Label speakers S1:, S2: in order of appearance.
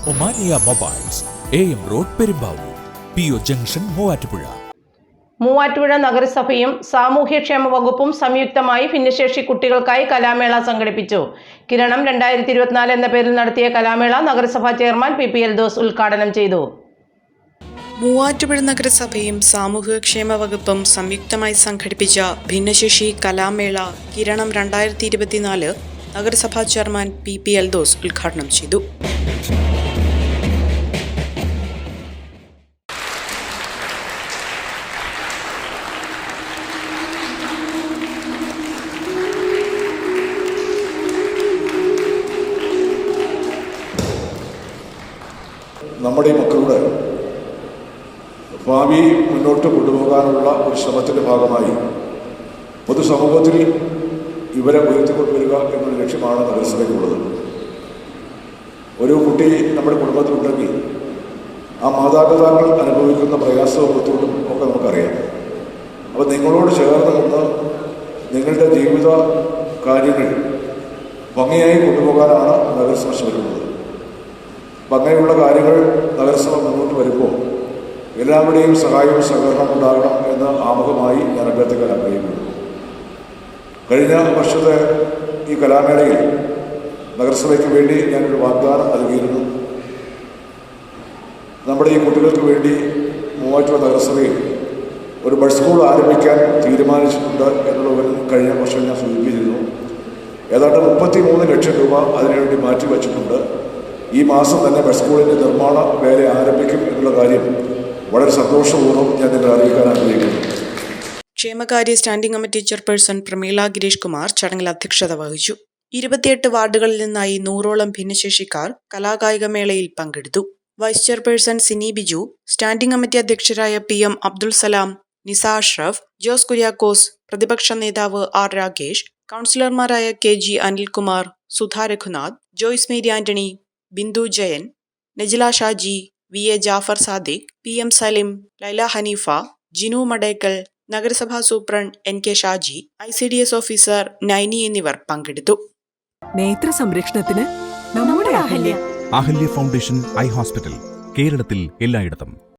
S1: Omania mobiles, AM road Perumbavoor, PO junction Muvattupuzha.
S2: Muvattupuzha നഗരസഭയും സാമൂഹ്യക്ഷേമ വകുപ്പും സംയുക്തമായി ഭിന്നശേഷി കുട്ടികൾക്കായി കലാമേള സംഘടിപ്പിച്ചു. കിരണം 2024 എന്ന പേരിൽ നടത്തിയ കലാമേള നഗരസഭാ ചെയർമാൻ PP എൽദോസ് ഉദ്ഘാടനം ചെയ്തു.
S3: മൂവാറ്റുപുഴ നഗരസഭയും സാമൂഹ്യക്ഷേമ വകുപ്പും സംയുക്തമായി സംഘടിപ്പിച്ച ഭിന്നശേഷി കലാമേള കിരണം 2024 നഗരസഭാ ചെയർമാൻ PP എൽദോസ് ഉദ്ഘാടനം ചെയ്തു.
S4: നമ്മുടെ ഈ മക്കളുടെ ഭാവി മുന്നോട്ട് കൊണ്ടുപോകാനുള്ള ഒരു ശ്രമത്തിൻ്റെ ഭാഗമായി പൊതുസമൂഹത്തിൽ ഇവരെ ഉയർത്തിക്കൊണ്ടുവരിക എന്നൊരു ലക്ഷ്യമാണ് നഗരസഭയ്ക്കുള്ളത്. ഒരു കുട്ടി നമ്മുടെ കുടുംബത്തിലുണ്ടെങ്കിൽ ആ മാതാപിതാക്കൾ അനുഭവിക്കുന്ന പ്രയാസവും ബുദ്ധിമുട്ടും ഒക്കെ നമുക്കറിയാം. അപ്പോൾ നിങ്ങളോട് ചേർന്ന് നിന്ന് നിങ്ങളുടെ ജീവിത കാര്യങ്ങൾ ഭംഗിയായി കൊണ്ടുപോകാനാണ് നഗരസഭ ശ്രമിക്കുന്നത്. അപ്പം അങ്ങനെയുള്ള കാര്യങ്ങൾ നഗരസഭ മുന്നോട്ട് വരുമ്പോൾ എല്ലാവരുടെയും സഹായവും സഹകരണം ഉണ്ടാകണം എന്ന് ആമുഖമായി ഞാൻ അഭ്യർത്ഥിക്കാൻ ആഗ്രഹിക്കുന്നു. കഴിഞ്ഞ വർഷത്തെ ഈ കലാമേളയിൽ നഗരസഭയ്ക്ക് വേണ്ടി ഞാനൊരു വാഗ്ദാനം നൽകിയിരുന്നു. നമ്മുടെ ഈ കുട്ടികൾക്ക് വേണ്ടി മൂവാറ്റുപുഴ നഗരസഭയിൽ ഒരു ബഡ് സ്കൂൾ ആരംഭിക്കാൻ തീരുമാനിച്ചിട്ടുണ്ട് എന്നുള്ള കഴിഞ്ഞ വർഷം ഞാൻ സൂചിപ്പിച്ചിരുന്നു. ഏതാണ്ട് 33 ലക്ഷം രൂപ അതിനുവേണ്ടി മാറ്റി വച്ചിട്ടുണ്ട്. ഈ മാസം തന്നെ ബഡ് സ്കൂളിൻ്റെ നിർമ്മാണ വേല ആരംഭിക്കും എന്നുള്ള കാര്യം വളരെ സന്തോഷപൂർവ്വം ഞാൻ നിങ്ങളെ അറിയിക്കാൻ ആഗ്രഹിക്കുന്നു.
S3: ക്ഷേമകാര്യ standing committee chairperson Prameela Girish Kumar ചടങ്ങിൽ അധ്യക്ഷത വഹിച്ചു. 28 വാർഡുകളിൽ നിന്നായി 100ഓളം ഭിന്നശേഷിക്കാർ കലാകായിക മേളയിൽ പങ്കെടുത്തു. Vice chairperson Sini Biju, standing committee അധ്യക്ഷരായ PM അബ്ദുൾ സലാം, നിസ അഷ്റഫ്, ജോസ് കുര്യാക്കോസ്, പ്രതിപക്ഷ നേതാവ് R രാകേഷ്, കൗൺസിലർമാരായ KG Anilkumar, Sudha Raghunath, Joyce Mary Antony, Bindu Jayan, Najila Shaji, VA Jafar Sadiq, PM Salim, Laila Hanifa, Jinu Madekkal, നഗരസഭാ superintendent NK Shaji, ICDS officer Naini എന്നിവർ പങ്കെടുത്തു.
S5: നേത്ര സംരക്ഷണത്തിന് നമ്മുടെ Ahalya
S1: Ahalya foundation eye hospital, കേരളത്തിൽ എല്ലായിടത്തും.